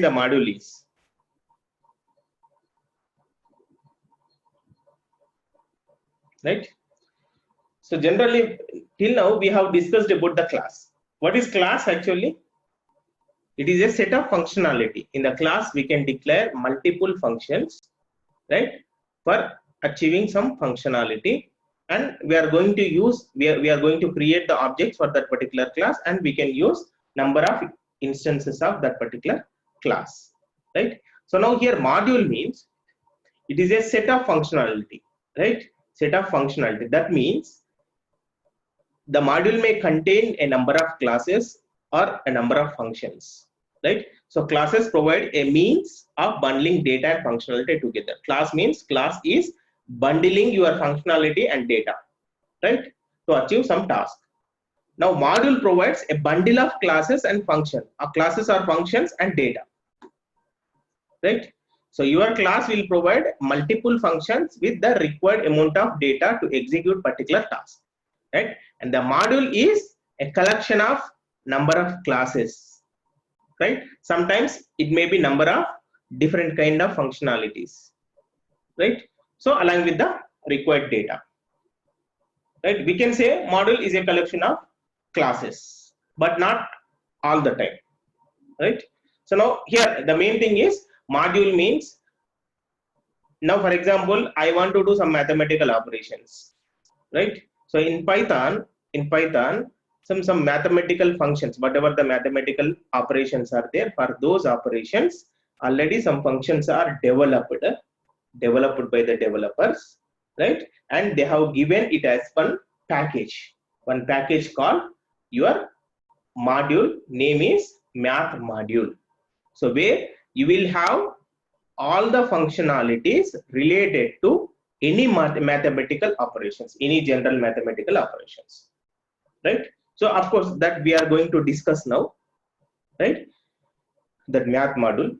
the module is. Right? So generally, till now we have discussed about the class. What is class actually? It is a set of functionality. In the class, we can declare multiple functions, right, for achieving some functionality, and we are going to use, we are going to create the objects for that particular class, and we can use number of instances of that particular class, right? So now here module means it is a set of functionality, right? Set of functionality. That means the module may contain a number of classes or a number of functions, right? So classes provide a means of bundling data and functionality together. Class means class is bundling your functionality and data, right, to achieve some task. Now module provides a bundle of classes and functions, or classes or functions and data, right? So your class will provide multiple functions with the required amount of data to execute particular task, right? And the module is a collection of number of classes, right? Sometimes it may be number of different kind of functionalities, right? So along with the required data, right? We can say module is a collection of classes, but not all the time, right? So now here the main thing is module means, now for example, I want to do some mathematical operations, right? So in Python, some mathematical functions, whatever the mathematical operations are there, for those operations already some functions are developed by the developers, right? And they have given it as one package called your module name is math module. So where you will have all the functionalities related to any mathematical operations, any general mathematical operations, right? So of course that we are going to discuss now, right, that math module.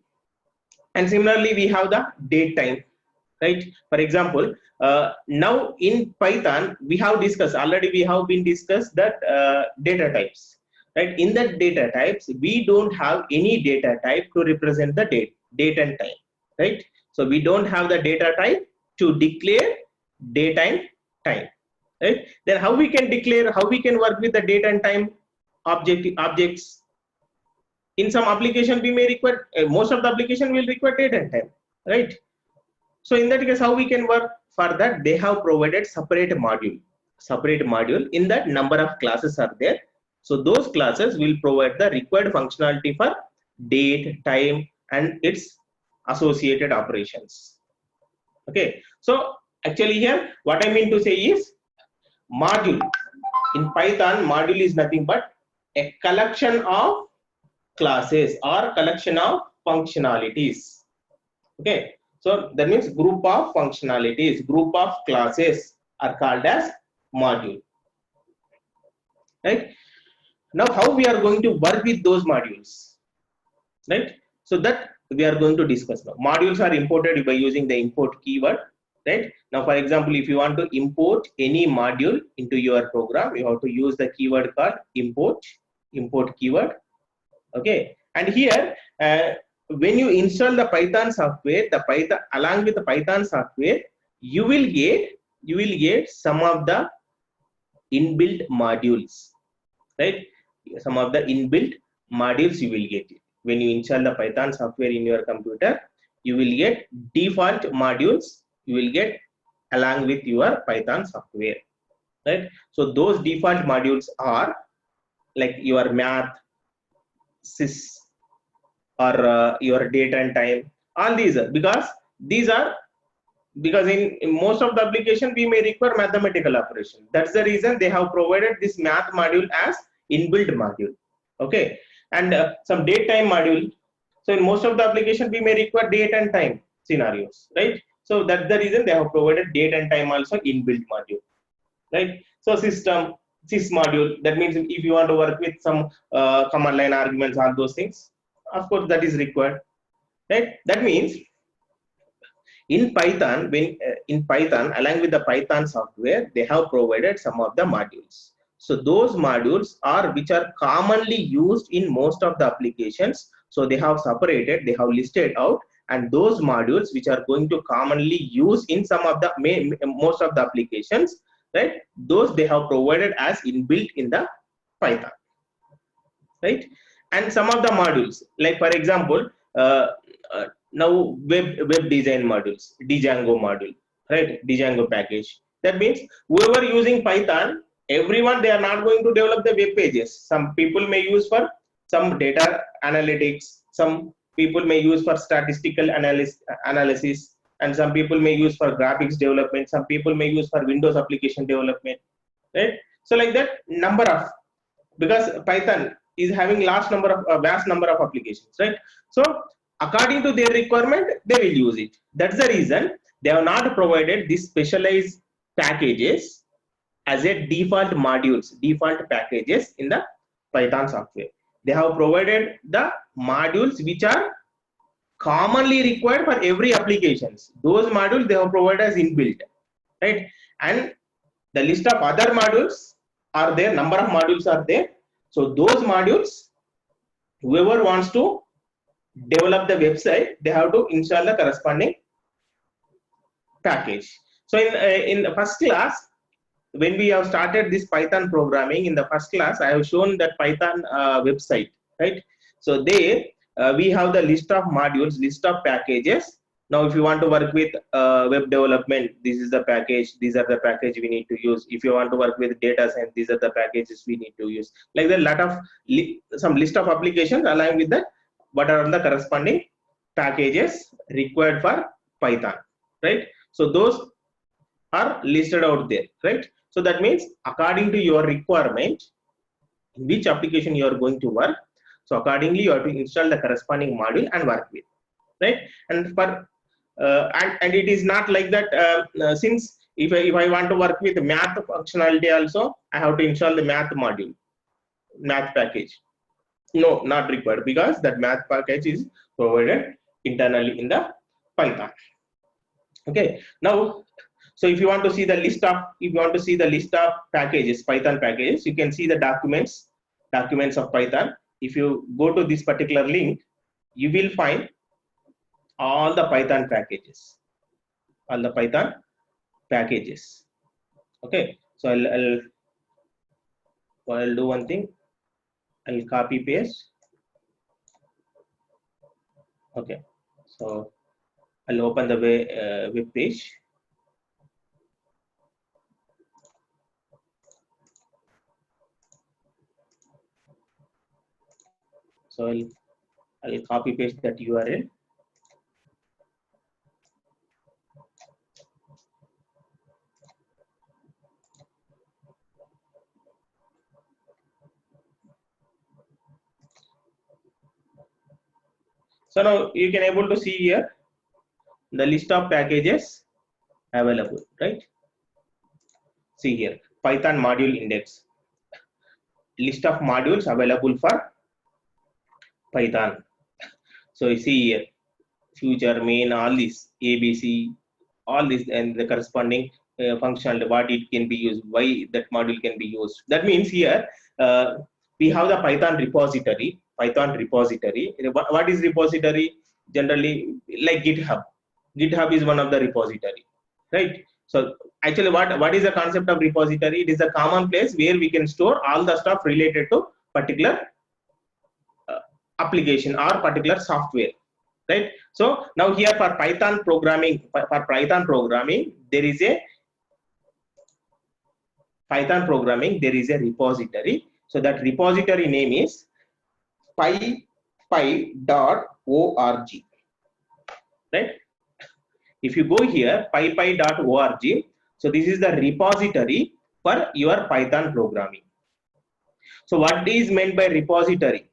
And similarly we have the date time, right? For example, now in Python we have discussed already, we have been discussed that data types, right? In that data types we don't have any data type to represent the date and time, right? So we don't have the data type to declare date and time, right? Then how we can declare, how we can work with the date and time objects? In some application we may require, most of the application will require date and time, right? So in that case, how we can work? For that they have provided separate module. In that number of classes are there. So those classes will provide the required functionality for date, time, and its associated operations. Okay, so actually here what I mean to say is module. In Python, module is nothing but a collection of classes or collection of functionalities. Okay, so that means group of functionalities, group of classes are called as module, right? Now how we are going to work with those modules, right? So that we are going to discuss now. Modules are imported by using the import keyword, right? Now for example, if you want to import any module into your program, you have to use the keyword called import keyword. Okay, and here when you install the Python software, along with the Python software, you will get some of the inbuilt modules, right? Some of the inbuilt modules you will get it. When you install the Python software in your computer, you will get default modules you will get along with your Python software, right? So those default modules are like your math, sys, or your date and time. All these are because in most of the application we may require mathematical operation. That's the reason they have provided this math module as inbuilt module. Okay, and some date time module. So in most of the application we may require date and time scenarios, right? So that's the reason they have provided date and time also inbuilt module, right? So sys module, that means if you want to work with some command line arguments, all those things, of course that is required, right? That means in Python, along with the Python software, they have provided some of the modules. So those modules are which are commonly used in most of the applications. So they have separated, they have listed out, and those modules which are going to commonly use in some of the most of the applications, right? Those they have provided as inbuilt in the Python, right? And some of the modules, like for example, now web design modules, Django module, right? Django package. That means whoever using Python, everyone they are not going to develop the web pages. Some people may use for some data analytics, some people may use for statistical analysis, and some people may use for graphics development, some people may use for Windows application development, right? So like that number of, because Python is having vast number of applications, right? So according to their requirement, they will use it. That's the reason they have not provided these specialized packages as a default modules, default packages in the Python software. They have provided the modules which are commonly required for every applications. Those modules they have provided as inbuilt, right? And the list of other modules are there, number of modules are there. So those modules, whoever wants to develop the website, they have to install the corresponding package. So in the first class, when we have started this Python programming, in the first class, I have shown that Python website, right? So there we have the list of modules, list of packages. Now, if you want to work with web development, this is the package. These are the packages we need to use. If you want to work with data science, these are the packages we need to use. Like the lot of some list of applications aligned with that. What are the corresponding packages required for Python, right? So those are listed out there, right? So that means according to your requirement, which application you are going to work, so accordingly you have to install the corresponding module and work with, right? And for and it is not like that. Since if I want to work with math functionality also, I have to install the math module, math package. No, not required, because that math package is provided internally in the Python. Okay, now, so if you want to see the list of packages, Python packages, you can see the documents of Python. If you go to this particular link, you will find all the Python packages, Okay, so I'll do one thing. I'll copy paste. Okay, so I'll open the web page. So I'll copy paste that URL. So now you can able to see here the list of packages available, right? See here, Python module index, list of modules available for Python. So you see here, future, main, all this, ABC, all this, and the corresponding functional, what it can be used, why that module can be used. That means here we have the Python repository. What is repository? Generally, like GitHub. GitHub is one of the repository, right? So actually, what is the concept of repository? It is a common place where we can store all the stuff related to particular application or particular software, right? So now here for Python programming, there is a repository. So that repository name is pypy.org, right? If you go here, pypy.org, so this is the repository for your Python programming. So what is meant by repository?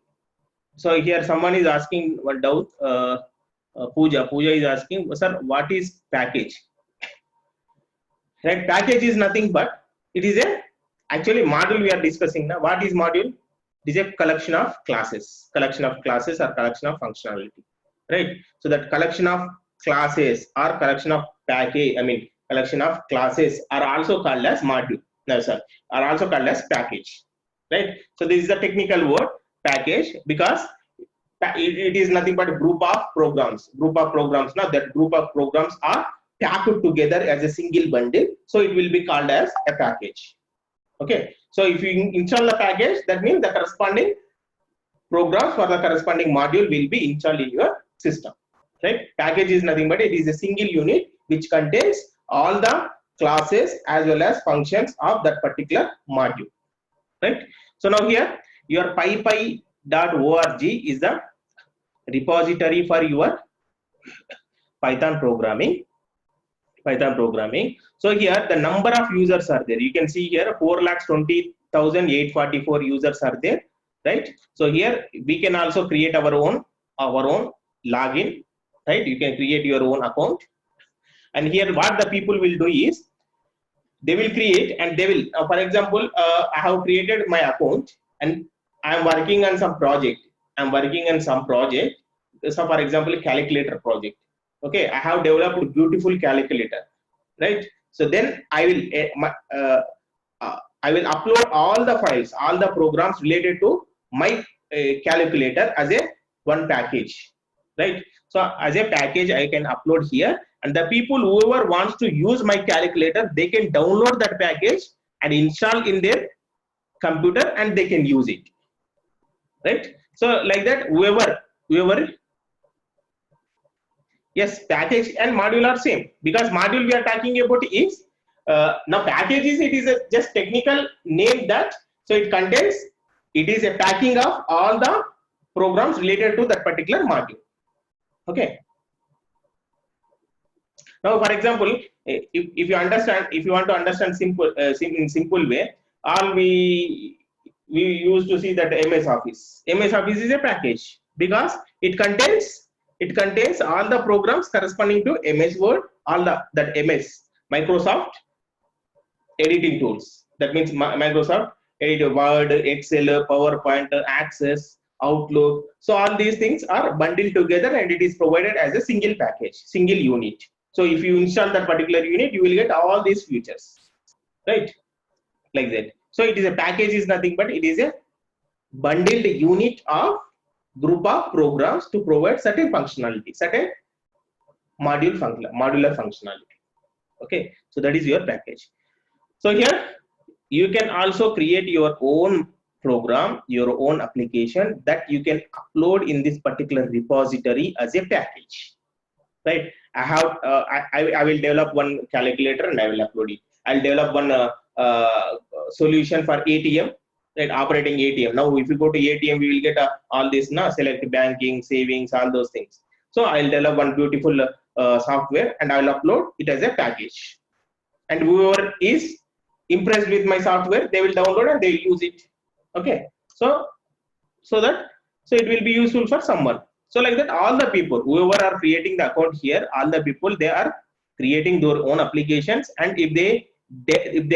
So here someone is asking one doubt. Pooja is asking, sir, what is package? Right? Package is nothing but it is a actually module we are discussing now. What is module? It is a collection of classes or collection of functionality, right? So that collection of classes or collection of package, collection of classes are also called as module, no sir, are also called as package, right? So this is the technical word package, because it is nothing but a group of programs. Now that group of programs are packed together as a single bundle, so it will be called as a package. Okay, so if you install the package, that means the corresponding programs for the corresponding module will be installed in your system, right? Package is nothing but it is a single unit which contains all the classes as well as functions of that particular module, right? So now here your pypy.org is the repository for your Python programming. So here the number of users are there. You can see here 4,20,844 users are there, right? So here we can also create our own login, right? You can create your own account, and here what the people will do is they will create and they will for example, I have created my account and I am working on some project. So for example, a calculator project. Okay, I have developed a beautiful calculator, right? So then I will upload all the files, all the programs related to my calculator as a one package, right? So as a package I can upload here, and the people whoever wants to use my calculator, they can download that package and install in their computer and they can use it, right? So like that, whoever yes, package and module are same, because module we are talking about is now packages, it is a just technical name that, so it is a packing of all the programs related to that particular module. Okay, now for example, if you want to understand simple in simple way, all we used to see that MS Office is a package because it contains all the programs corresponding to MS Word, all that MS Microsoft editing tools. That means Microsoft edit Word, Excel, PowerPoint, Access, Outlook. So all these things are bundled together and it is provided as a single package, single unit. So if you install that particular unit, you will get all these features, right? Like that. So it is a package is nothing but it is a bundled unit of group of programs to provide certain functionality, certain modular functionality. Okay, so that is your package. So here you can also create your own program, your own application that you can upload in this particular repository as a package, right? I will develop one calculator and I will upload it. I'll develop one solution for ATM, right? Operating ATM. Now if you go to ATM, we will get all this now, select banking, savings, all those things. So I'll develop one beautiful software and I'll upload it as a package, and whoever is impressed with my software, they will download and they will use it. Okay, so it will be useful for someone. So like that, all the people whoever are creating the account here, all the people, they are creating their own applications, and if they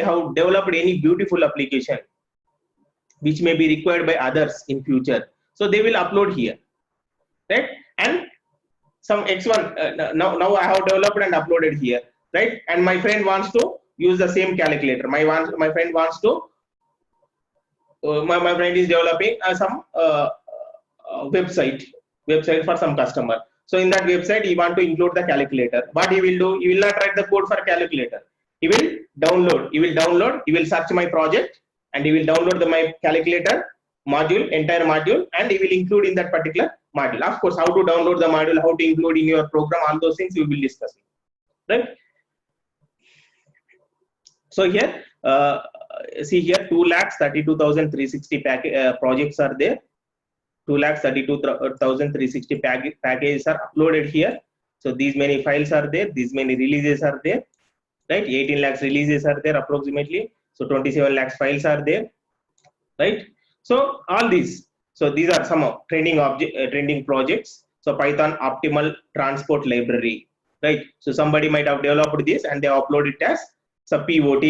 have developed any beautiful application which may be required by others in future, so they will upload here, right? And some X1 now I have developed and uploaded here, right? And my friend wants to use the same calculator. My friend wants to my friend is developing some website for some customer. So in that website he want to include the calculator. What he will do, he will not write the code for calculator, he will download, he will search my project and he will download my calculator module, entire module, and he will include in that particular module. Of course, how to download the module, how to include in your program, all those things we will discuss, right? So here see here 2,32,360 projects are there. 2,32,360 packages are uploaded here. So these many files are there, these many releases are there, right? 18 lakhs releases are there approximately. So 27 lakhs files are there, right? So all these, so these are some trending projects. So Python optimal transport library, right? So somebody might have developed this and they upload it as sub POT,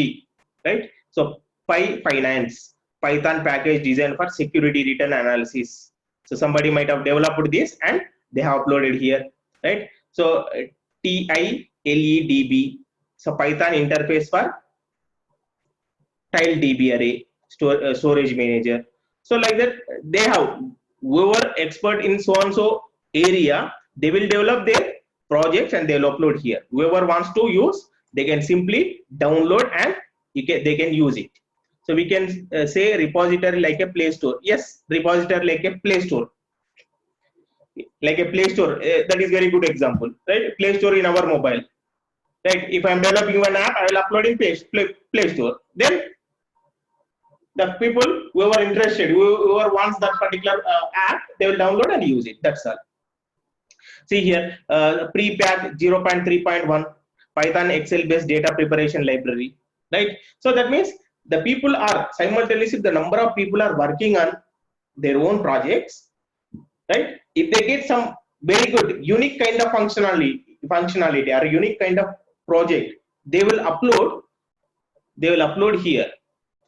right? So PyFinance, Python package designed for security return analysis. So somebody might have developed this and they have uploaded here, right? So TILEDB, so Python interface for tile DB array, storage manager. So like that, they have whoever expert in so and so area, they will develop their projects and they will upload here. Whoever wants to use, they can simply download and they can use it. So we can say repository like a Play Store. Yes, repository like a Play Store. Like a Play Store, that is very good example, right? Play Store in our mobile, right? If I'm developing an app, I will upload in Play Store. Then the people who are interested, whoever wants that particular app, they will download and use it. That's all. See here, pre-pack 0.3.1 Python Excel based data preparation library, right? So that means the people are simultaneously, the number of people are working on their own projects, right? If they get some very good unique kind of functionality or unique kind of project, they will upload here.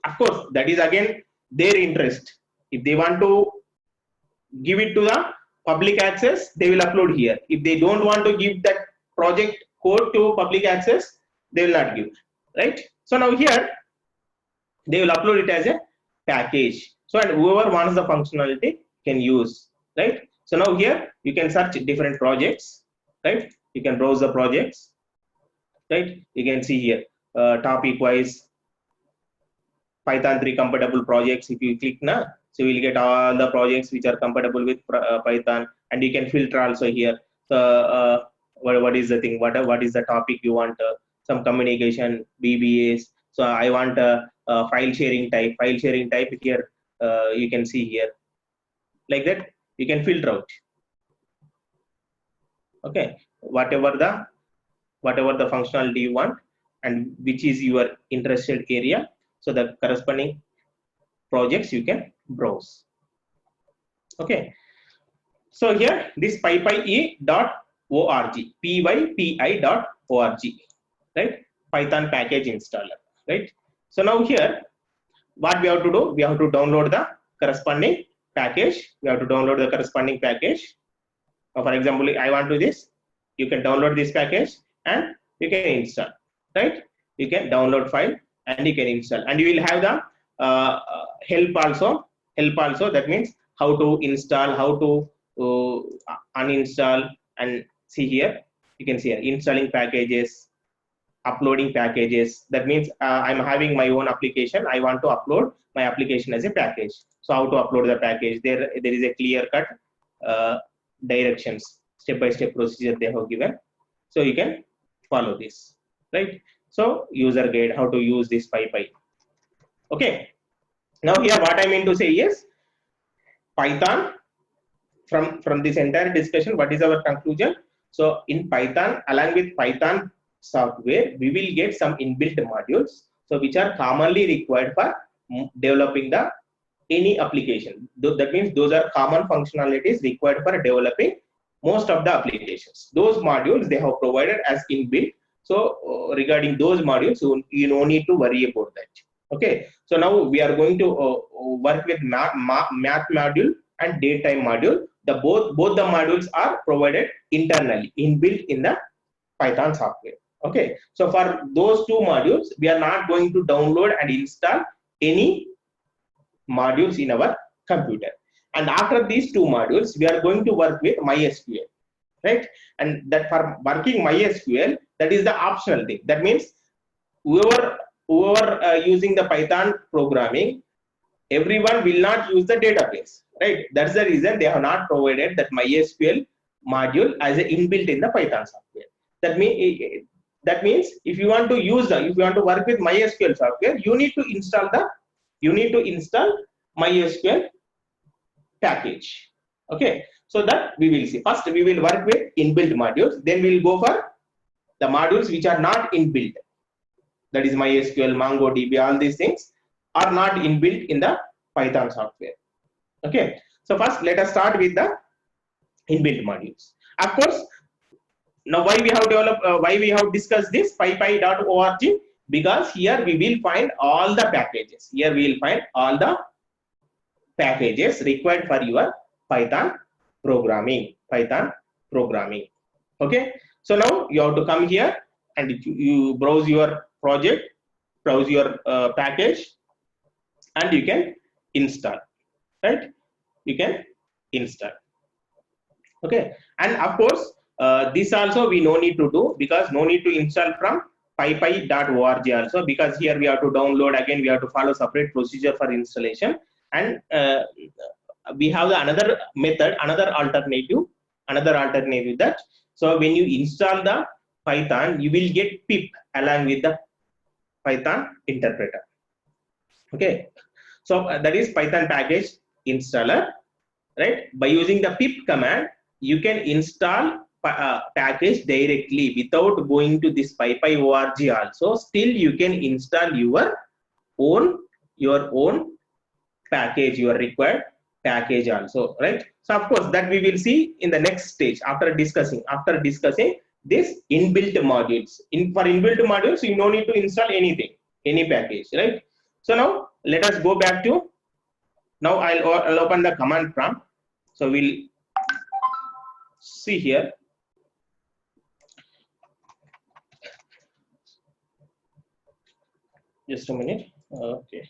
Of course, that is again their interest. If they want to give it to the public access, they will upload here. If they don't want to give that project code to public access, they will not give, right? So now here they will upload it as a package. So and whoever wants the functionality can use, right? So now here you can search different projects, right? You can browse the projects, right? You can see here topic wise Python 3 compatible projects. If you click now, so you will get all the projects which are compatible with Python, and you can filter also here. So what is the thing, what is the topic you want, some communication, BBAs. So I want a file sharing type here. You can see here like that, you can filter out, okay, whatever the functionality you want and which is your interested area. So the corresponding projects you can browse, okay. So here this pypie.org, pypi.org, right? Python package installer, right? So now here what we have to do, we have to download the corresponding package. For example, I want to this, you can download this package and you can install, right? You can download file and you can install, and you will have the help also. That means how to install, how to uninstall, and see here, you can see here installing packages, uploading packages. That means I'm having my own application, I want to upload my application as a package. So how to upload the package, there is a clear cut directions, step-by-step procedure they have given, so you can follow this, right? So user guide, how to use this PyPy, okay. Now here what I mean to say is Python, from this entire discussion, what is our conclusion? So in Python, along with Python software, we will get some inbuilt modules, so which are commonly required for developing the any application. That means those are common functionalities required for developing most of the applications. Those modules they have provided as inbuilt. So regarding those modules, you no need to worry about that, okay. So now we are going to work with math module and datetime module. Both the modules are provided internally, inbuilt in the Python software, okay. So for those two modules, we are not going to download and install any modules in our computer. And after these two modules, we are going to work with MySQL, right? And that for working MySQL, that is the optional thing. That means whoever using the Python programming, everyone will not use the database, right? That's the reason they have not provided that MySQL module as an inbuilt in the Python software. That means if you want to work with MySQL software, you need to install MySQL package, okay. So that we will see. First we will work with inbuilt modules, then we will go for the modules which are not inbuilt. That is MySQL, MongoDB, all these things are not inbuilt in the Python software, okay. So first let us start with the inbuilt modules. Of course, now why we have discussed this pypy.org, because here we will find all the packages. Here we will find all the packages required for your Python programming, okay. So now you have to come here and you browse your project, browse your package, and you can install, right? You can install. Okay, and of course this also we no need to do, because no need to install from pypy.org also, because here we have to download, again we have to follow separate procedure for installation. And we have the another method, another alternative that, so when you install the Python, you will get pip along with the Python interpreter. Okay, so that is Python package installer, right? By using the pip command, you can install package directly without going to this pypy.org also. Still you can install your own package, your required package also, right? So of course that we will see in the next stage after discussing this inbuilt modules. For inbuilt modules, you no need to install anything, any package, right? So now let us go back to, now I'll open the command prompt. So we'll see here. Just a minute. Okay,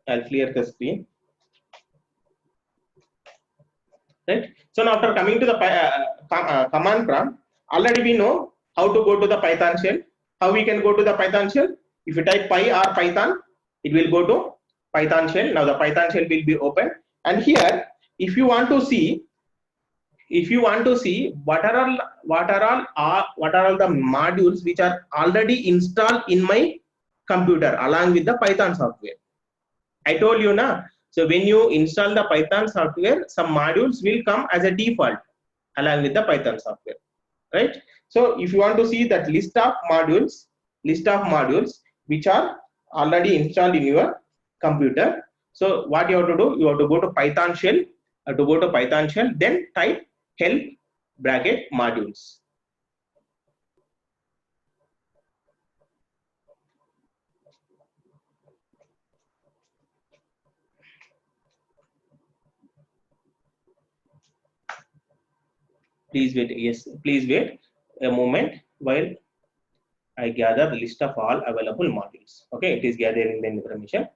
I'll clear the screen. Right. So now after coming to the command prompt, already we know how to go to the Python shell. How we can go to the Python shell? If you type py or Python, it will go to Python shell. Now the Python shell will be open, and here if you want to see what are all the modules which are already installed in my computer along with the Python software. I told you na. So when you install the Python software, some modules will come as a default along with the Python software, right? So if you want to see that list of modules which are already installed in your computer, so what you have to do, you have to go to Python shell, then type help bracket modules. Please wait. Yes, please wait a moment while I gather the list of all available modules. Okay, it is gathering the information.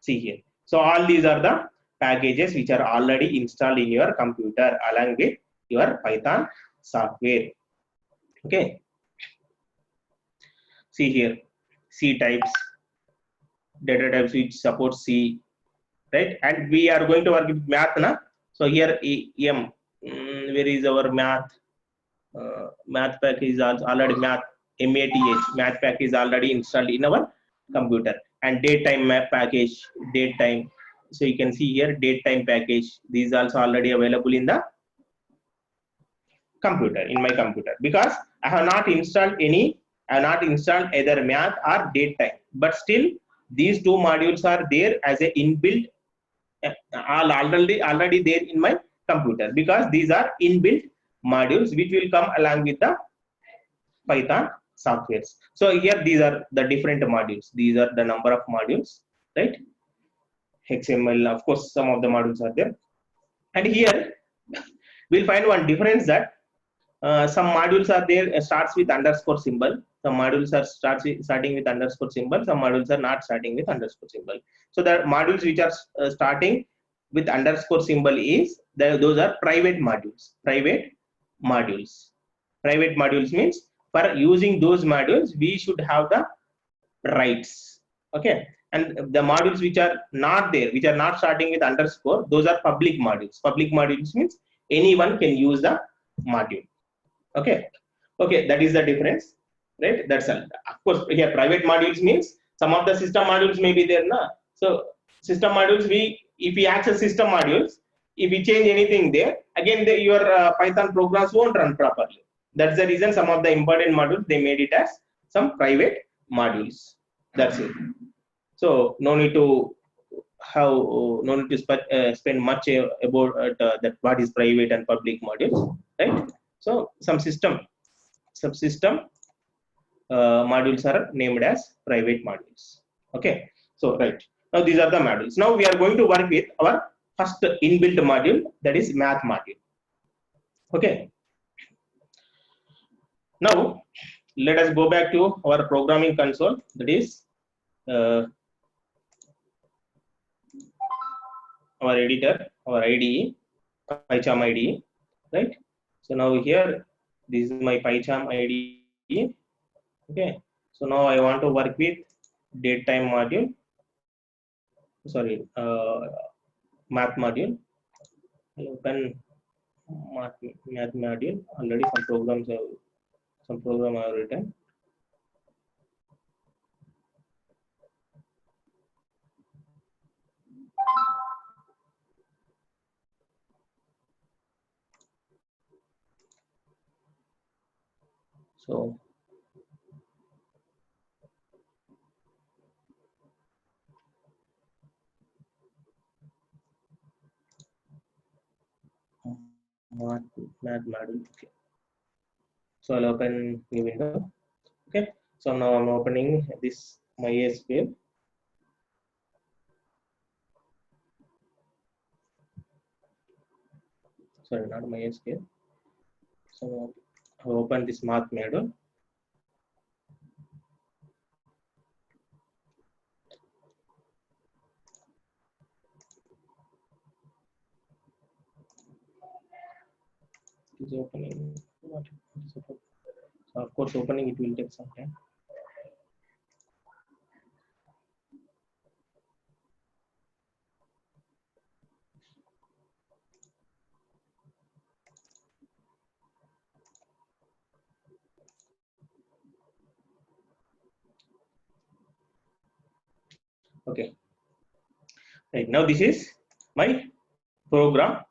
See here. So all these are the packages which are already installed in your computer along with your Python software. Okay. See here, C types, data types which support C, right? And we are going to work with math, na? So here M. Where is our math? Math pack is already math pack is already installed in our computer. And datetime map package, datetime. So you can see here datetime package. These also already available in the computer, in my computer, because I have not installed either math or datetime. But still, these two modules are there as a inbuilt, already there in my computer, because these are inbuilt modules which will come along with the Python softwares. So here these are the different modules. These are the number of modules, right? XML, of course, some of the modules are there. And here we'll find one difference, that some modules are there starts with underscore symbol. Some modules are starting with underscore symbol. Some modules are not starting with underscore symbol. So the modules which are starting with underscore symbol is those are private modules. Private modules means for using those modules we should have the rights. Okay, and the modules which are not there, which are not starting with underscore, those are public modules. Public modules means anyone can use the module. Okay, that is the difference, right? That's all. Of course, here private modules means some of the system modules may be there, na? So system modules, if we access system modules, if we change anything there, again your Python programs won't run properly. That's the reason some of the important modules they made it as some private modules. That's it. So no need to spend much about that what is private and public modules, right? So some subsystem modules are named as private modules. Okay, so right, now these are the modules. Now we are going to work with our first inbuilt module, that is math module. Okay, now let us go back to our programming console, that is our editor, our IDE, PyCharm IDE, right? So now here, this is my PyCharm IDE. Okay, so now I want to work with datetime module, sorry, math module. I'll open math module. Already some program I have written. So math module. Okay. So I'll open new window. Okay. So now I'm opening this MySQL. Sorry, not MySQL. So I'll open this math module. It is opening. So of course, opening it will take some time. Okay. Right now, this is my program.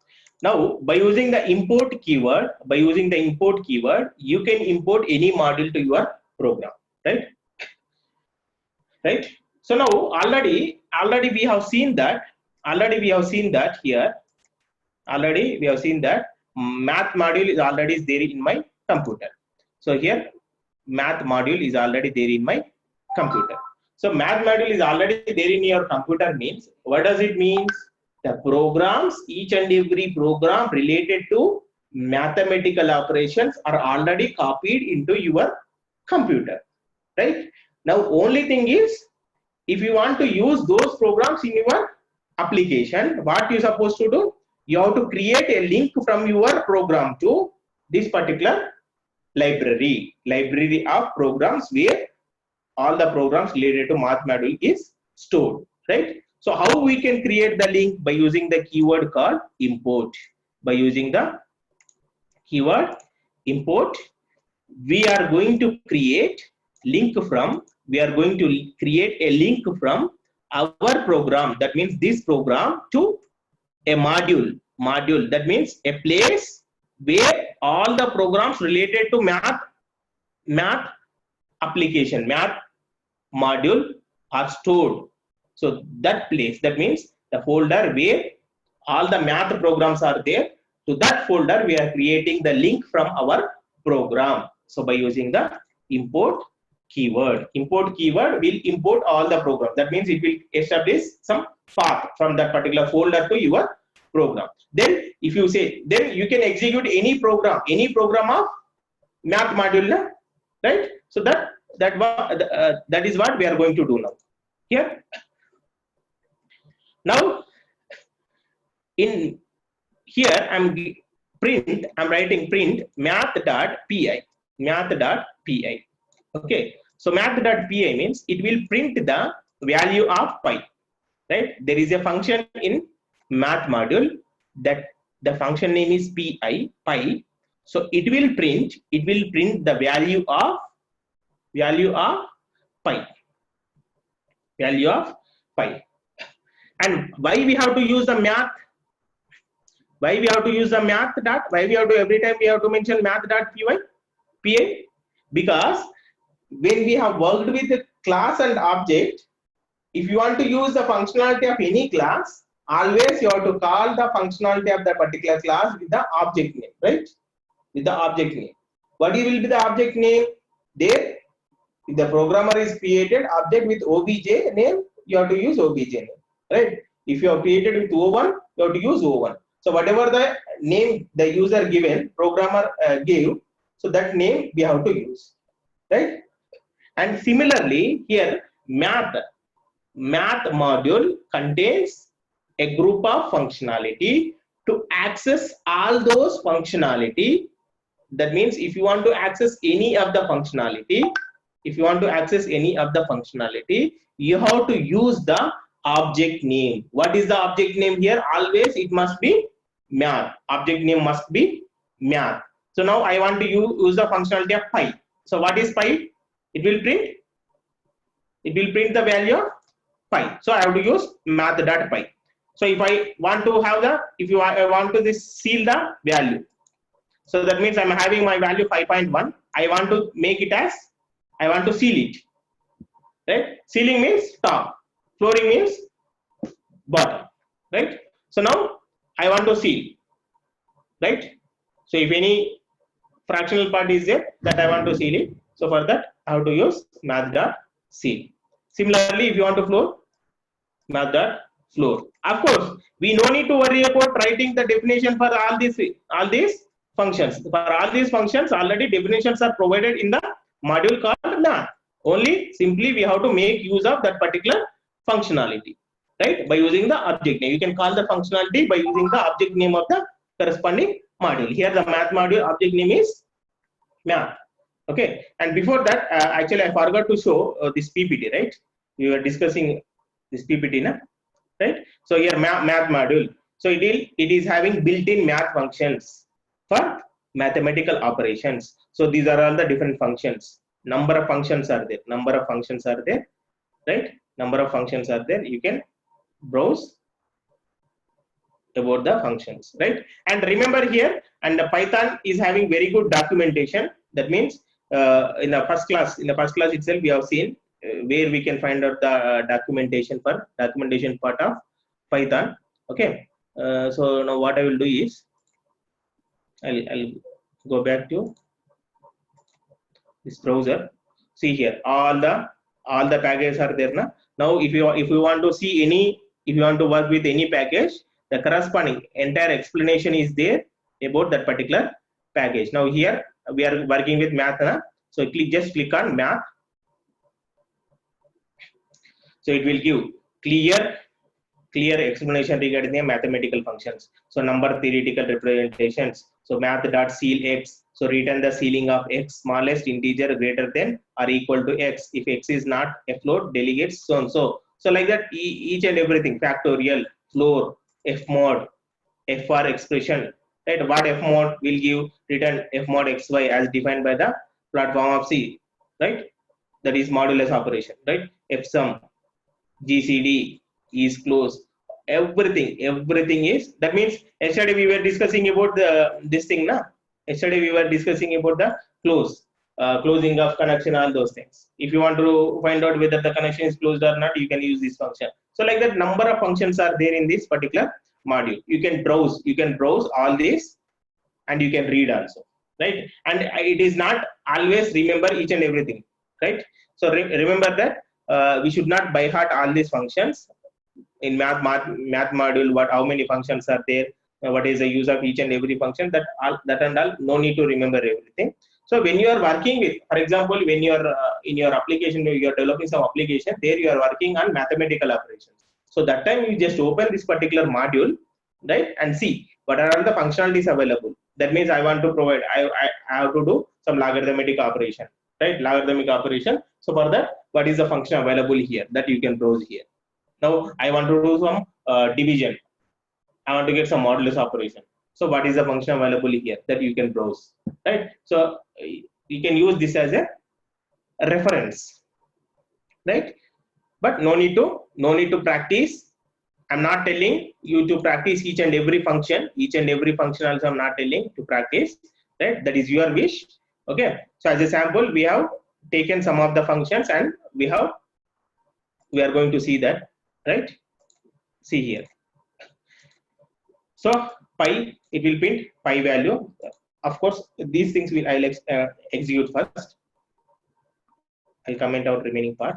Now, by using the import keyword, you can import any module to your program, right? Right. So now already we have seen that. Here. Already we have seen that math module is already there in my computer. So here, math module is already there in my computer. So math module is already there in your computer means, what does it mean? The programs, each and every program related to mathematical operations are already copied into your computer, right? Now only thing is, if you want to use those programs in your application, what you supposed to do? You have to create a link from your program to this particular library of programs where all the programs related to math module is stored, right? So how we can create the link? By using the keyword called import. By using the keyword import, we are going to create a link from our program, that means this program, to a module. That means a place where all the programs related to math application, math module are stored. So that place, that means the folder where all the math programs are there, to that folder we are creating the link from our program. So by using the import keyword will import all the programs. That means it will establish some path from that particular folder to your program. Then if you say, then you can execute any program of math module, right? So that is what we are going to do now. Here, now in here I'm writing print math.py. Okay, so math.py means it will print the value of pi, right? There is a function in math module that the function name is pi. So it will print the value of pi. And why we have to use the math? Why we have to use the math dot? Why we have to every time we have to mention math.py? Because when we have worked with a class and object, if you want to use the functionality of any class, always you have to call the functionality of that particular class with the object name, right? With the object name. What will be the object name? There, if the programmer is created object with obj name, you have to use obj name, right? If you have created with o1, you have to use o1. So whatever the name the user given, programmer gave, so that name we have to use. right? And similarly here math module contains a group of functionality to access all those functionality. That means if you want to access any of the functionality, you have to use the object name. What is the object name here? Always it must be math. Object name must be math. So now I want to use the functionality of pi. So what is pi? It will print the value of pi. So I have to use math.pi. So if I want to have I want to seal the value. So that means I'm having my value 5.1. I want to make it as, I want to seal it. Right? Sealing means top. Flooring means bottom. Right? So now I want to seal. Right? So if any fractional part is there, that I want to seal it. So for that, I have to use math.seal. Similarly, if you want to floor, math.floor. Of course, we no need to worry about writing the definition for all these functions. For all these functions, already definitions are provided in the module called math. Only simply we have to make use of that particular functionality, right? By using the object name. You can call the functionality by using the object name of the corresponding module. Here the math module object name is math. Okay, and before that, actually I forgot to show this PPT, right? We were discussing this PPT, na? Right? So here math module. So it is having built-in math functions for mathematical operations. So these are all the different functions. Number of functions are there. Right? Number of functions are there. You can browse about the functions, right? And remember here, and the Python is having very good documentation. That means in the first class itself, we have seen where we can find out the documentation part of Python. Okay. So now what I will do is I'll go back to this browser. See here, all the packages are there now. Now if you want to see if you want to work with any package, the corresponding entire explanation is there about that particular package. Now here we are working with math, na? So just click on math. So it will give clear explanation regarding the mathematical functions. So number theoretical representations. So math.seal x. So return the ceiling of x, smallest integer greater than or equal to x. If x is not a float, delegates so and so. So like that, each and everything, factorial, floor, fmod, fr expression, right? What fmod will give, return fmod xy as defined by the platform of C, right? That is modulus operation, right? fsum, gcd, is close, everything is. That means yesterday we were discussing about this thing, na? Yesterday we were discussing about the closing of connection, all those things. If you want to find out whether the connection is closed or not, you can use this function. So like that, number of functions are there in this particular module. You can browse all these and you can read also, right? And it is not always remember each and everything, right? So remember that we should not by heart all these functions. In math module, how many functions are there, what is the use of each and every function, that and all, no need to remember everything. So when you are working with, for example, when you are in your application, you are developing some application, there you are working on mathematical operations. So that time you just open this particular module, right, and see what are all the functionalities available. That means I want to provide, I have to do some logarithmic operation, right? Logarithmic operation. So for that, what is the function available here that you can browse here? Now I want to do some division. I want to get some modulus operation. So what is the function available here that you can browse, right? So you can use this as a reference, right? But no need to practice. I'm not telling you to practice each and every function. Also I'm not telling to practice, right? That is your wish. Okay. So as a sample, we have taken some of the functions and we are going to see that, right? See here. So pi, it will print pi value. Of course, these things I'll execute first. I'll comment out remaining part.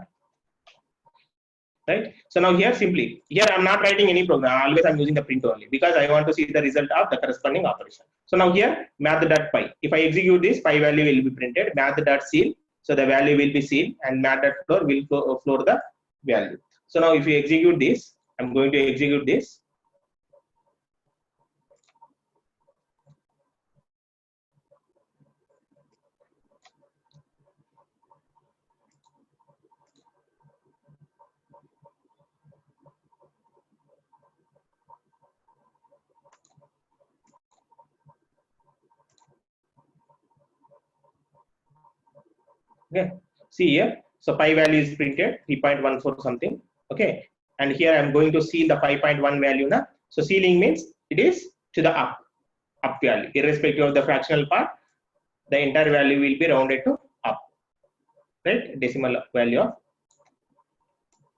Right. So now here I'm not writing any program. Always I'm using the print only because I want to see the result of the corresponding operation. So now here math.pi. If I execute this, pi value will be printed. Math.seal. So the value will be seen and mat.floor will floor the value. So now if you execute this, I'm going to execute this. Okay, see here. So pi value is printed 3.14 something. Okay, and here I'm going to seal the 5.1 value now. So sealing means it is to the up value, irrespective of the fractional part. The entire value will be rounded to up, right? Decimal value of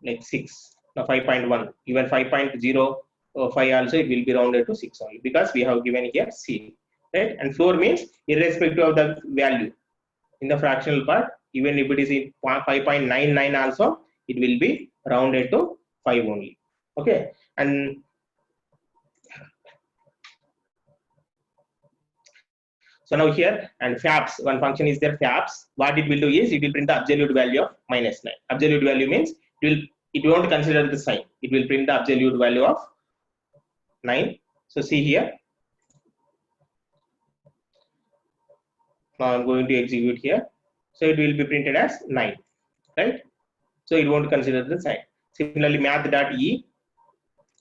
like 6. Now 5.1, even 5.05 also it will be rounded to 6 only, because we have given here C, right? And floor means irrespective of the value in the fractional part, even if it is in 5.99 also, it will be rounded to 5 only. Okay, and so now here, and fabs, one function is there, fabs. What it will do is it will print the absolute value of -9. Absolute value means it won't consider the sign. It will print the absolute value of 9. So see here. Now I'm going to execute here. So it will be printed as 9, right? So it won't consider the sign. Similarly, math.e,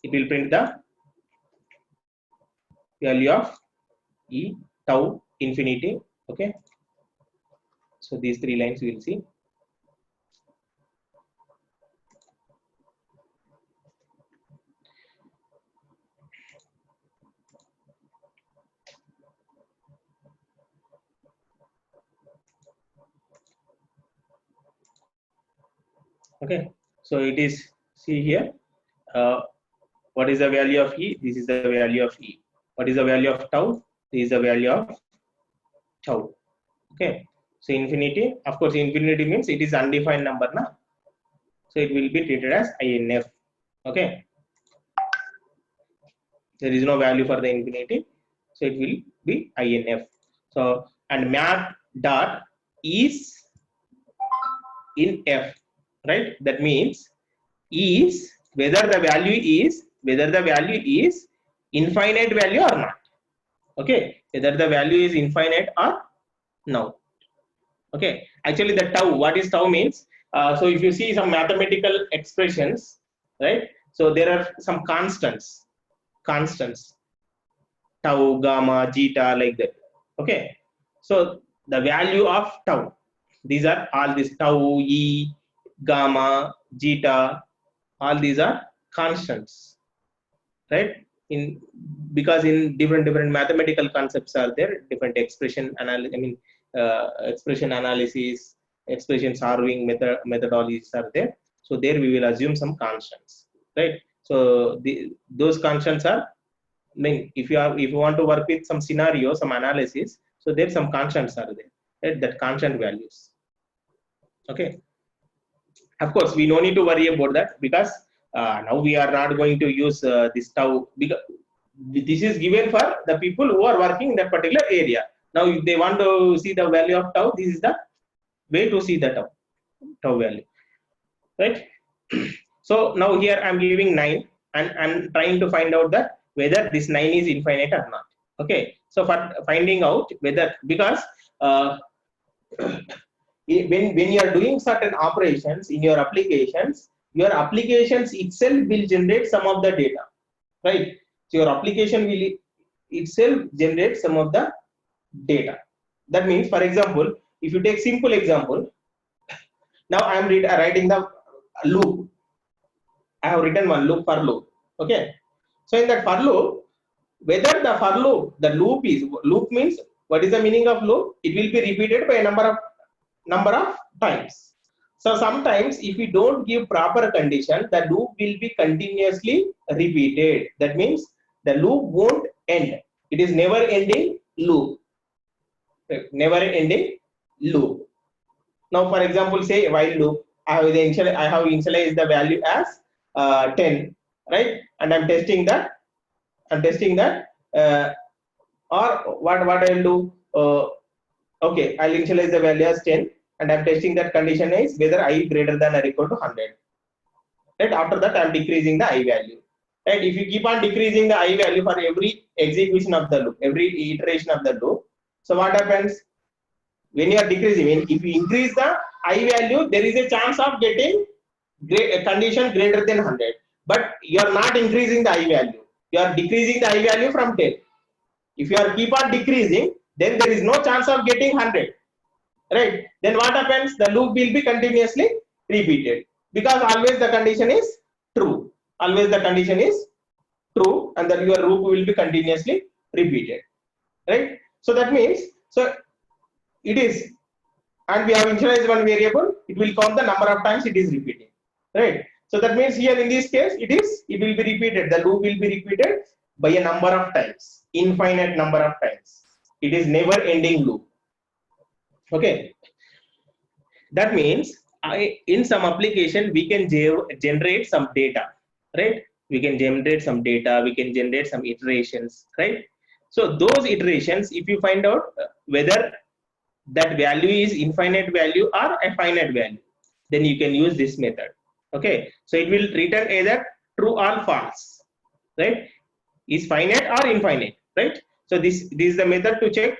it will print the value of e tau infinity. Okay. So these 3 lines we will see. Okay, so it is, see here, what is the value of e? This is the value of e. What is the value of tau? This is the value of tau. Okay, so infinity, of course, infinity means it is undefined number now. So it will be treated as INF. Okay, there is no value for the infinity, so it will be INF. So, and math dot is in F, right? That means is whether the value is infinite value or not. Okay, whether the value is infinite or no. Okay, actually the tau, what is tau means, so if you see some mathematical expressions, right? So there are some constants, tau, gamma, zeta, like that. Okay, so the value of tau, these are all this tau, e, gamma, zeta, all these are constants, right? In because in different mathematical concepts are there, different expression analysis, expression analysis, expression solving methodologies are there. So there we will assume some constants, right? So those constants are, if you want to work with some scenario, some analysis, so there some constants are there, right? That constant values. Okay, of course we no need to worry about that, because now we are not going to use this tau, because this is given for the people who are working in that particular area. Now if they want to see the value of tau, this is the way to see the tau value, right? So now here I'm giving 9 and I'm trying to find out that whether this 9 is infinite or not. Okay, so for finding out whether, because when you are doing certain operations in your applications itself will generate some of the data, right? So your application will itself generate some of the data. That means, for example, if you take simple example, now I am writing the loop. I have written one loop, for loop. Okay, so in that for loop, whether the loop means, what is the meaning of loop? It will be repeated by a number of times. So sometimes if you don't give proper condition, the loop will be continuously repeated. That means the loop won't end. It is never ending loop. Never ending loop. Now for example, say while loop, I have initialized the value as 10, right? And I'm testing that. Or what I'll do, okay, I'll initialize the value as 10 and I'm testing that condition is whether I greater than or equal to 100. Right? After that, I'm decreasing the I value. Right? If you keep on decreasing the I value for every execution of the loop, every iteration of the loop, so what happens? When you are decreasing, if you increase the I value, there is a chance of getting a condition greater than 100. But you are not increasing the I value. You are decreasing the I value from 10. If you are keep on decreasing, then there is no chance of getting 100. Right? Then what happens? The loop will be continuously repeated because always the condition is true. Always the condition is true, and then your loop will be continuously repeated. Right? So that means, so it is, and we have initialized one variable, it will count the number of times it is repeating. Right? So that means here in this case, it will be repeated. The loop will be repeated by a number of times, infinite number of times. It is never ending loop. Okay. That means in some application we can generate some data, right? We can generate some data, we can generate some iterations, right? So those iterations, if you find out whether that value is infinite value or a finite value, then you can use this method. Okay, so it will return either true or false, right? Is finite or infinite, right? So this is the method to check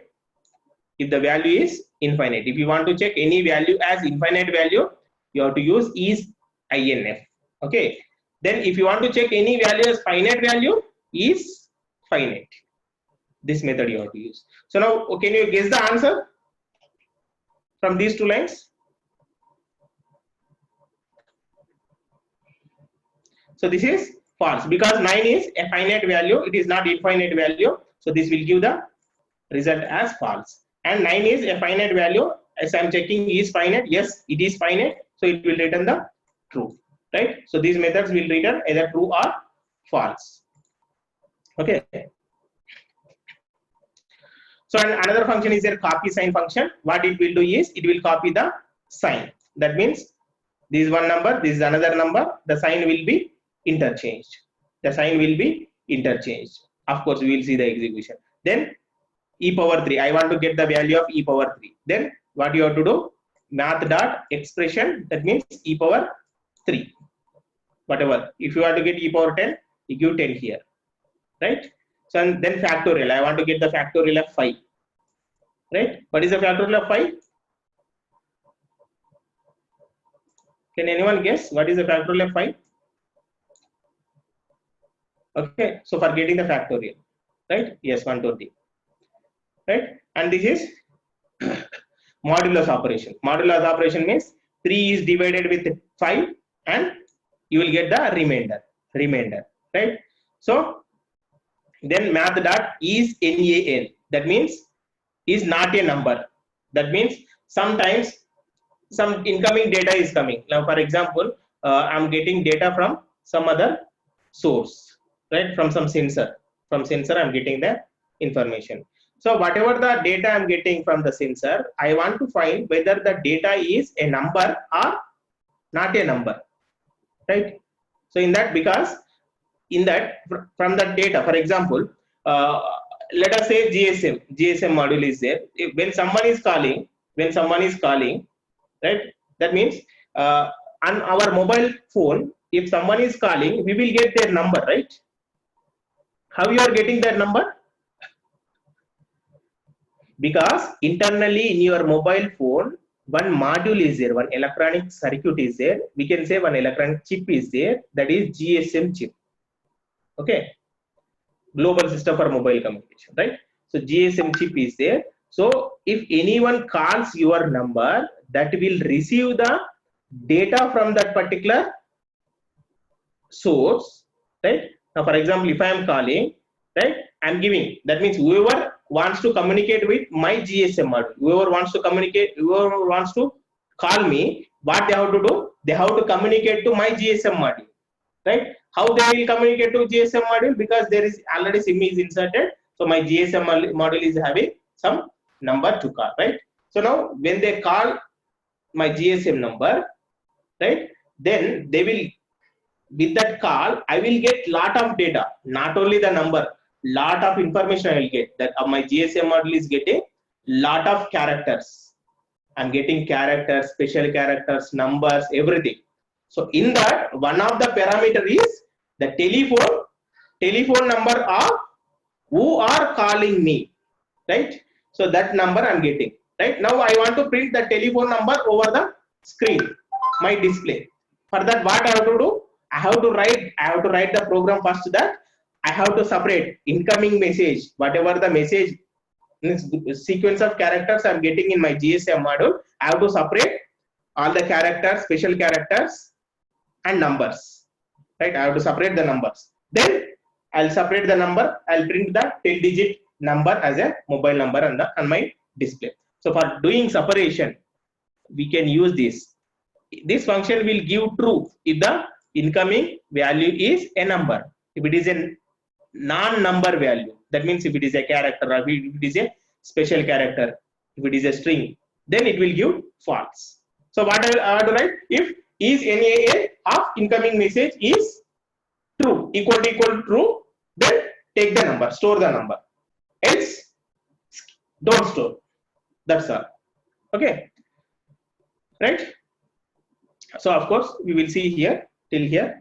if the value is infinite. If you want to check any value as infinite value, you have to use is INF. Okay, then if you want to check any value as finite value, is finite. This method you have to use. So now can you guess the answer from these two lines? So this is false because 9 is a finite value, it is not infinite value. So this will give the result as false. And 9 is a finite value. As I'm checking is finite, yes, it is finite. So it will return the true, right? So these methods will return either true or false. Okay. So another function is a copy sign function. What it will do is it will copy the sign. That means this is one number, this is another number. The sign will be interchanged. The sign will be interchanged. Of course, we will see the execution. Then e power 3. I want to get the value of e power 3. Then what you have to do? Math dot expression. That means e power 3. Whatever. If you want to get e power 10, you give 10 here, right? So and then factorial. I want to get the factorial of 5. Right? What is the factorial of 5? Can anyone guess what is the factorial of 5? Okay, so for getting the factorial, right? Yes, 120. Right? And this is modulus operation. Modulus operation means 3 is divided with 5 and you will get the remainder. Right? So then math dot is NaN. That means is not a number. That means sometimes some incoming data is coming. Now, for example, I'm getting data from some other source, right? From some sensor. From sensor, I'm getting the information. So whatever the data I'm getting from the sensor, I want to find whether the data is a number or not a number, right? So in that, because in that, from the data, for example, let us say GSM module is there. When someone is calling, right? That means on our mobile phone, if someone is calling, we will get their number, right? How you are getting that number? Because internally in your mobile phone, one module is there, one electronic circuit is there. We can say one electronic chip is there. That is GSM chip. Okay. Global system for mobile communication, right? So GSM chip is there. So if anyone calls your number, that will receive the data from that particular source, right? Now, for example, if I am calling, right, I'm giving. That means whoever wants to communicate with my GSM module, whoever wants to call me, what they have to do? They have to communicate to my GSM module, right? How they will communicate to GSM module? Because there is already SIM is inserted, so my GSM module is having some number to call, right? So now when they call my GSM number, right, then they will, with that call, I will get lot of data, not only the number, lot of information I will get. That my GSM module is getting lot of characters. I'm getting characters, special characters, numbers, everything. So in that, one of the parameter is the telephone number of who are calling me, right? So that number I'm getting, right? Now I want to print the telephone number over the screen, my display. For that, what I have to do? I have to write the program first, that I have to separate incoming message, whatever the message sequence of characters I'm getting in my GSM module. I have to separate all the characters, special characters, and numbers, right? I have to separate the numbers. Then I'll separate the number. I'll print the 10-digit number as a mobile number on my display. So for doing separation, we can use this. This function will give true if the incoming value is a number. If it is a non-number value, that means if it is a character, or if it is a special character, if it is a string, then it will give false. So what I have to write? If is NAA of incoming message is true, equal to true, then take the number, store the number. Else, don't store. That's all. Okay. Right? So of course, we will see here till here.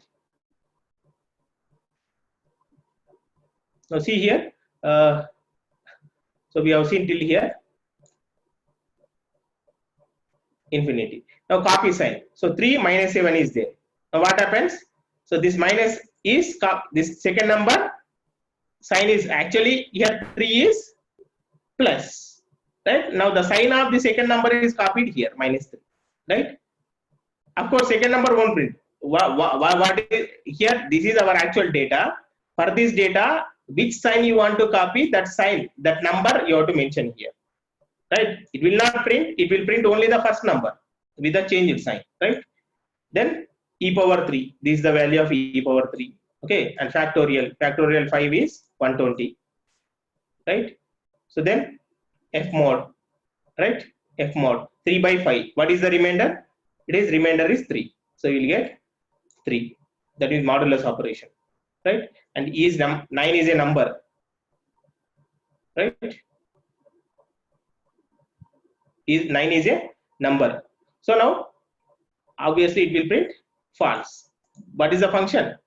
Now see here. So we have seen till here. Infinity. Now copy sign. So 3 minus 7 is there. Now what happens? So this minus is this second number sign is actually here 3 is plus, right? Now the sign of the second number is copied here, minus 3, right? Of course, second number won't print. What is here? This is our actual data. For this data, which sign you want to copy, that sign, that number you have to mention here, right? It will not print. It will print only the first number with a changed sign, right? Then e power 3. This is the value of e power 3. Okay, and factorial. Factorial 5 is 120, right? So then f mod, right? F mod 3 by 5. What is the remainder? It is remainder is 3. So you will get 3. That is modulus operation, right? And is 9 is a number, right? Is 9 is a number. So now obviously it will print false. What is the function?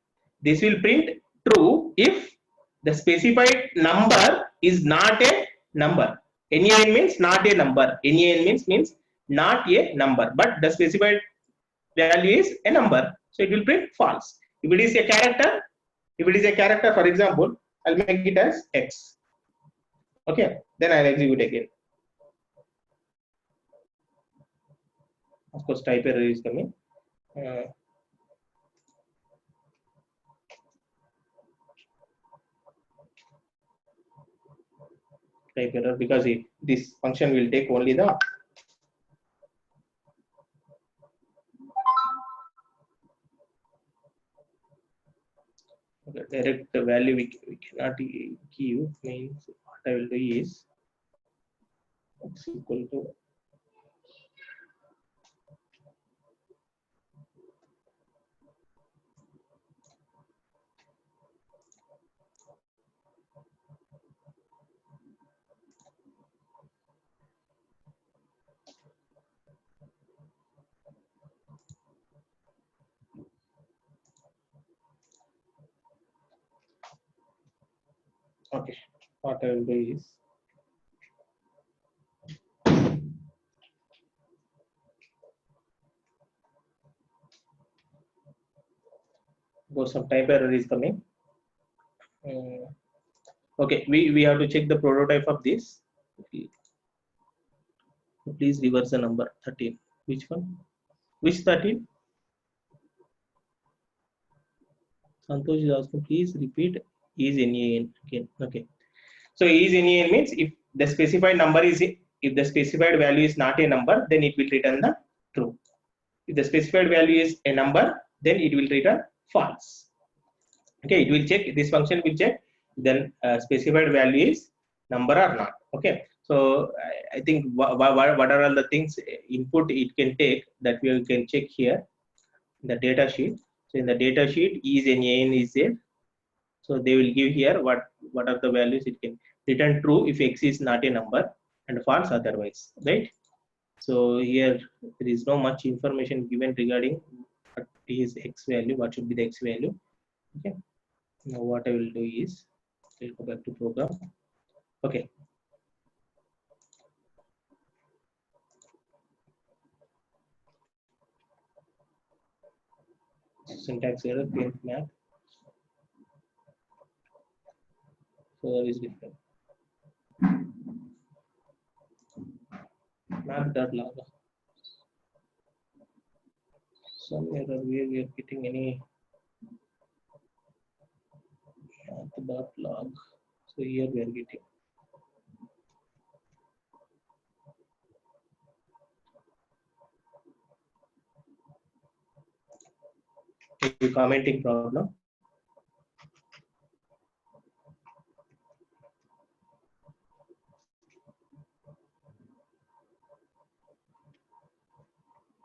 This will print true if the specified number is not a number. NaN means not a number. NaN means not a number, but the specified value is a number, so it will print false. If it is a character, for example, I'll make it as X. Okay, then I'll execute again. Of course, type error is coming. Type error because this function will take only the direct value. We cannot give. Means what I will do is X equal to okay. What I will do is some type error is coming. Okay, we have to check the prototype of this. Please reverse the number 13. Which one? Which 13? Santosh is asking, please repeat is NaN again. Okay. So is NaN means if the specified number is, if the specified value is not a number, then it will return the true. If the specified value is a number, then it will return false. Okay, it will check, this function will check then specified value is number or not. Okay, so I think what are all the things input it can take that we can check here in the data sheet. So in the data sheet, is NaN is there. So they will give here what are the values. It can return true if X is not a number and false otherwise, right? So here there is no much information given regarding what is x value, what should be the x value. Okay, now what I will do is I'll go back to program. Okay, syntax error, print map. So that is different. Map.log. Some error where we are getting any math.log. So here we are getting. A commenting problem.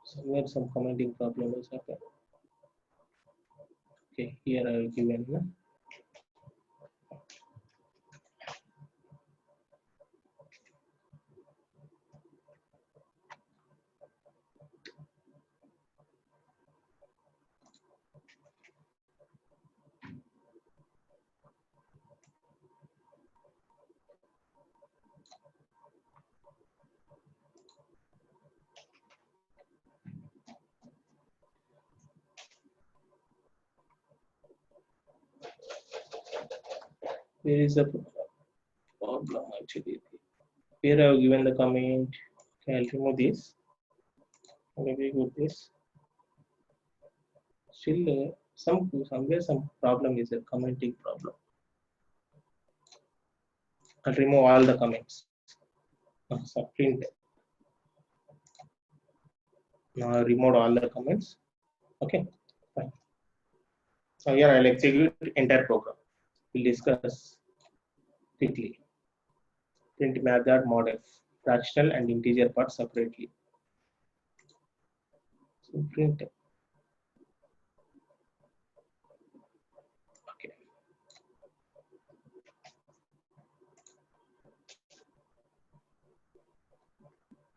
Somewhere some commenting problem is happening. Okay, here I will give an where is the problem actually. Here I have given the comment. Okay, I'll remove this. Maybe with this. Still somewhere some problem is a commenting problem. I'll remove all the comments. So print. Now I removed all the comments. Okay, fine. So here I'll execute entire program. We'll discuss quickly. Print map.modf, fractional and integer part separately. So print. Okay.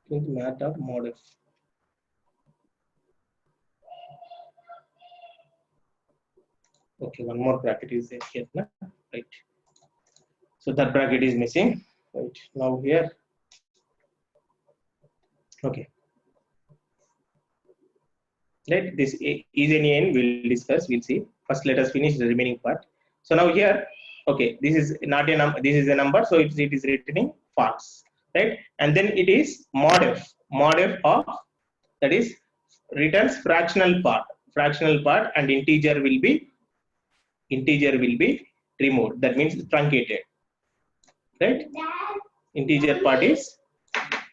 Print map.modf. Okay, one more bracket is there here, right? So that bracket is missing. Right now here. Okay. Right, this is any n we'll discuss, we'll see. First let us finish the remaining part. So now here, okay, this is not a number, this is a number, so it is returning false, right? And then it is modf of, that is returns fractional part, and integer will be removed, that means truncated, right? Integer part is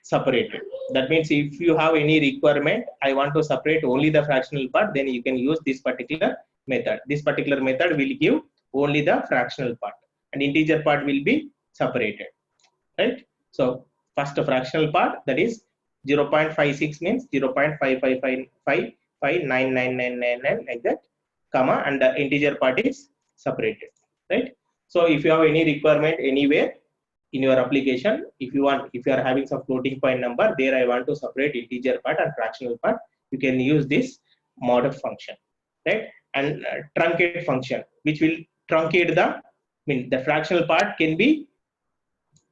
separated. That means if you have any requirement, I want to separate only the fractional part, then you can use this particular method. This particular method will give only the fractional part, and integer part will be separated, right? So first fractional part, that is 0.56 means 0.555599999 like that, comma, and the integer part is separated, right? So if you have any requirement anywhere in your application, if you are having some floating point number, there I want to separate integer part and fractional part, you can use this modf function, right? And truncate function, which will truncate the fractional part can be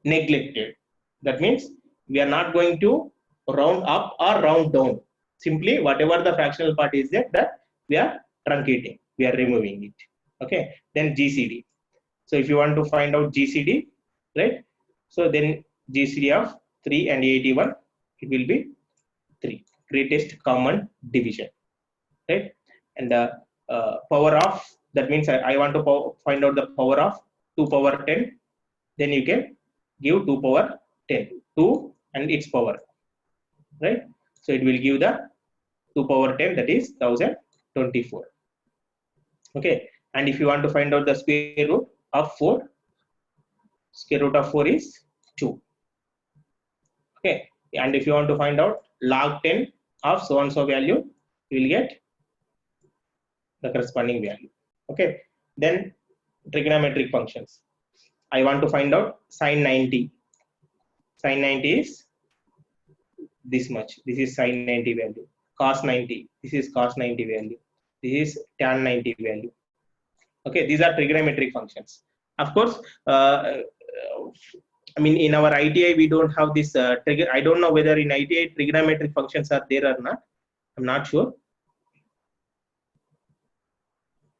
neglected. That means we are not going to round up or round down. Simply whatever the fractional part is there, that we are truncating, we are removing it. Okay, then GCD. So if you want to find out GCD, right? So then GCD of 3 and 81, it will be 3, greatest common division, right? And the power of, that means I want to find out the power of 2 power 10, then you can give 2 power 10, 2 and its power, right? So it will give the 2 power 10, that is 1024. Okay, and if you want to find out the square root of 4, square root of 4 is 2. Okay, and if you want to find out log 10 of so and so value, you will get the corresponding value. Okay, then trigonometric functions. I want to find out sine 90. Sine 90 is this much. This is sin 90 value. Cos 90. This is cos 90 value. This is tan 90 value. Okay, these are trigonometric functions. Of course, I mean, in our ITI, we don't have this trigger. I don't know whether in ITI trigonometric functions are there or not. I'm not sure.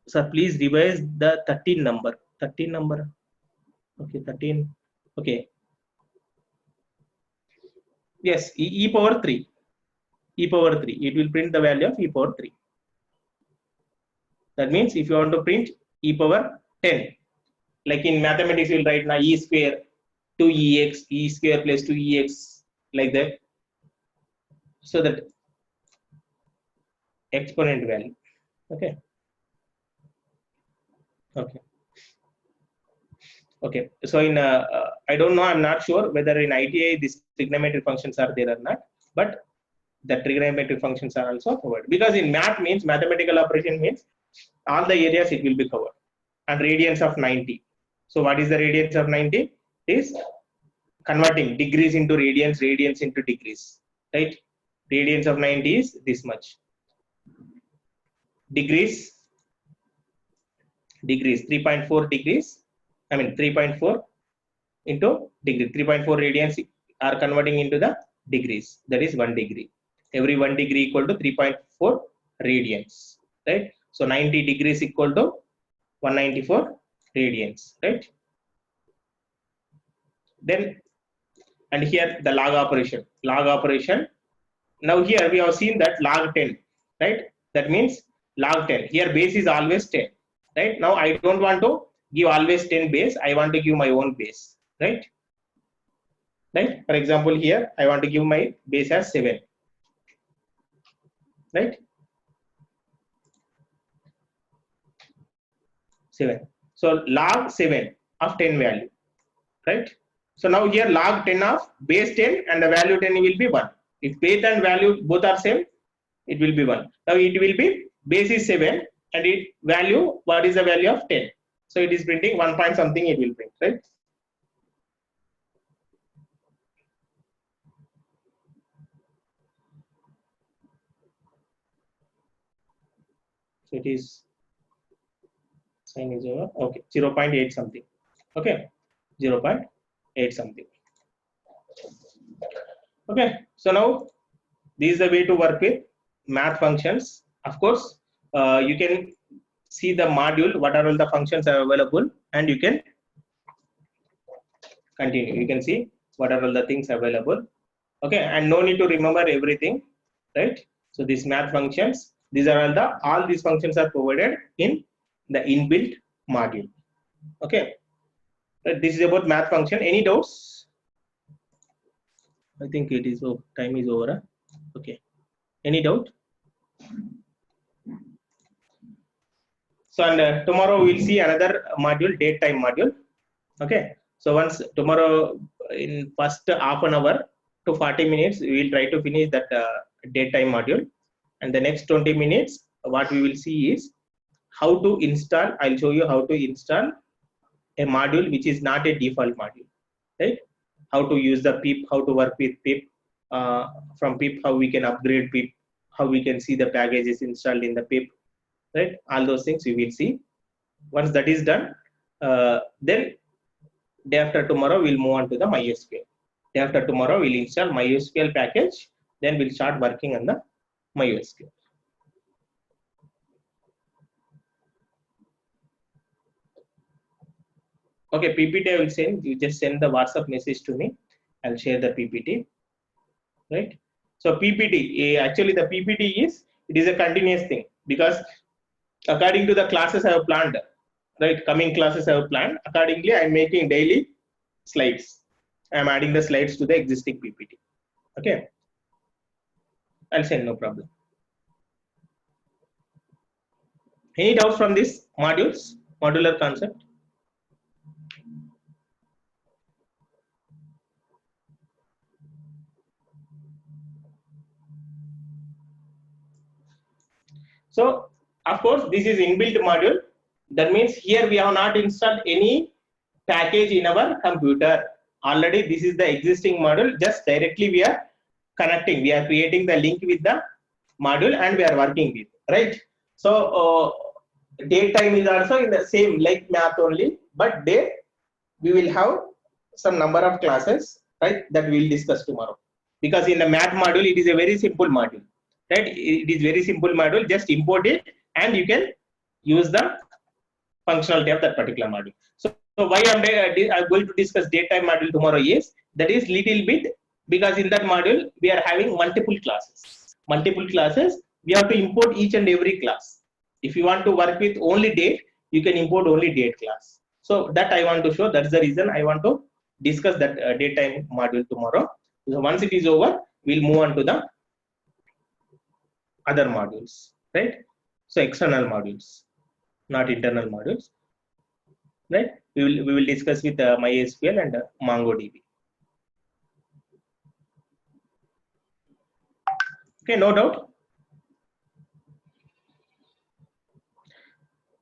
Sir, please revise the 13 number. 13 number. Okay, 13. Okay. Yes, e power 3. E power 3. It will print the value of e power 3. That means if you want to print e power 10, like in mathematics, you will write now e square 2ex, e square plus 2ex, like that. So that exponent value. Okay. Okay. Okay. So in I don't know. I'm not sure whether in ITI these trigonometric functions are there or not. But the trigonometric functions are also covered, because in math means mathematical operation means all the areas it will be covered. And radians of 90. So what is the radians of 90? Is converting degrees into radians, radians into degrees, right? Radians of 90 is this much. Degrees 3.4 degrees. I mean 3.4 into degree. 3.4 radians are converting into the degrees. That is 1 degree. Every 1 degree equal to 3.4 radians, right? So 90 degrees equal to 194 radians, right? Then, and here the log operation. Now here we have seen that log 10, right? That means log 10. Here base is always 10, right? Now I don't want to give always 10 base. I want to give my own base, right? Right? For example, here I want to give my base as 7, right? 7. So log 7 of 10 value, right? So now here log 10 of base 10 and the value 10 will be 1. If base and value both are same, it will be 1. Now it will be base is 7 and it value, what is the value of 10? So it is printing 1 point something, it will print, right? So it is sign is over. Okay, 0.8 something. Okay, 0.8 something. Okay, so now this is the way to work with math functions. Of course, you can see the module, what are all the functions are available, and you can continue. You can see what are all the things available. Okay, and no need to remember everything, right? So these math functions, these are all these functions are provided in the inbuilt module. Okay, this is about math function. Any doubts? I think it is, oh, time is over. Okay, any doubt? So and tomorrow we'll see another module, date time module. Okay, so once tomorrow in first half an hour to 40 minutes, we will try to finish that date time module, and the next 20 minutes what we will see is how to install. I'll show you how to install a module which is not a default module, right? How to use the pip, how to work with pip, from pip how we can upgrade pip, how we can see the packages installed in the pip, right? All those things we will see. Once that is done, then day after tomorrow we'll move on to the MySQL. Day after tomorrow we'll install MySQL package, then we'll start working on the MySQL. Okay, PPT I will send. You just send the WhatsApp message to me. I'll share the PPT, right? So PPT, actually the PPT is, it is a continuous thing, because according to the classes I have planned, right? Coming classes I have planned, accordingly I'm making daily slides. I'm adding the slides to the existing PPT. Okay, I'll send, no problem. Any doubts from this modular concept? So of course this is inbuilt module. That means here we have not installed any package in our computer. Already this is the existing module. Just directly we are connecting. We are creating the link with the module and we are working with, right? So date time is also in the same like math only, but day we will have some number of classes, right? That we will discuss tomorrow. Because in the math module, it is a very simple module, right? It is very simple module. Just import it and you can use the functionality of that particular module. So why I'm going to discuss date time module tomorrow is that is little bit because in that module we are having multiple classes. Multiple classes, we have to import each and every class. If you want to work with only date, you can import only date class. So that I want to show. That's the reason I want to discuss that date time module tomorrow. So once it is over, we'll move on to the other modules, right? So external modules, not internal modules, right? We will discuss with MySQL and MongoDB. Okay, no doubt.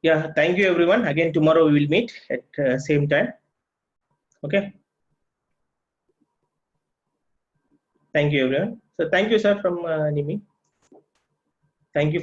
Yeah, thank you everyone. Again, tomorrow we will meet at same time. Okay. Thank you everyone. So thank you, sir, from Nimi. Thank you.